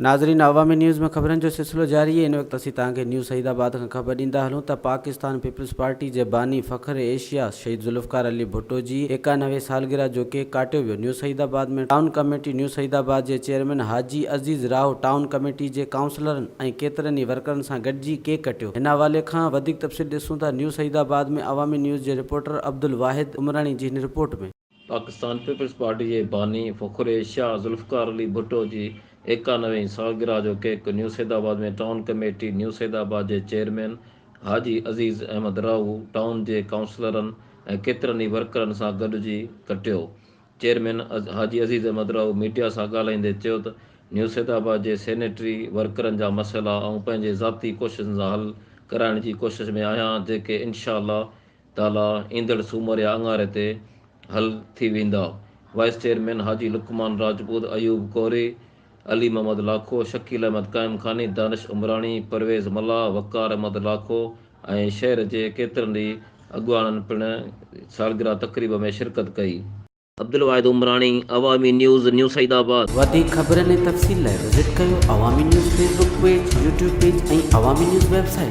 नाज़रीन, अवामी न्यूज़ में ख़बरनि जो सिलसिलो जारी है। इन वक्त असीं तव्हांखे न्यूज़ सईदाबाद खां ख़बर ॾींदा हलूं त पाकिस्तान पीपल्स पार्टी जे बानी फ़ख्र एशिया शहीद ज़ुल्फ़कार अली भुट्टो जी 91 सालगिरह जो केक काटियो वियो। न्यूज़ सईदाबाद में टाउन कमेटी न्यूज़ सईदाबाद जे चेयरमैन हाजी अज़ीज़ राव टाउन कमेटी जे काउंसलरनि ऐं केतिरनि ई वर्करनि सां गॾिजी केक कटियो। हिन हवाले खां वधीक तफ़सील ॾिसूं था न्यूज़ सईदाबाद में अवामी न्यूज़ जे रिपोर्टर अब्दुल वाहिद उमरानी जी हिन रिपोर्ट में। पाकिस्तान पीपल्स पार्टी जे बानी फ़ख्र एशिया ज़ुल्फ़कार अली भुट्टो जी 91वीं सालगिरह जो केक न्यू सैदाबाद में टाउन कमेटी न्यू सैदाबाद जे चेयरमैन हाजी अज़ीज़ अहमद राव टाउन जे काउंसलरनि ऐं केतिरनि ई वर्करनि सां गॾिजी कटियो। चेयरमैन हाजी अज़ीज़ अहमद राव मीडिया सां ॻाल्हाईंदे चयो त न्यू सैदाबाद जे सैनिटरी वर्करनि जा मसइला ऐं पंहिंजे ज़ाती कोशिशुनि सां हल कराइण जी कोशिश में आहियां, जेके इंशा अल्लाह ताला ईंदड़ सूमर या अंगारे ते हल थी वेंदा। वाइस चेयरमैन हाजी लुकमान राजपूत, अयूब कोरी, अली मोहम्मद लाखो, शकील अहमद कायम खानी, दानिश उमरानी, परवेज़ मल्ला, वकार अहमद लाखो ऐं शहर जे केतिरनि ई अॻुवाननि पिणु सालगिरह तक़रीब में शिरकत कई। अब्दुल वाहिद उमरानी, अवामी न्यूज़, न्यू सईदाबाद। वधीक ख़बरनि ऐं तफ़सील लाइ विज़िट कयो अवामी news Facebook page, YouTube page ऐं अवामी न्यूज़ वेबसाइट।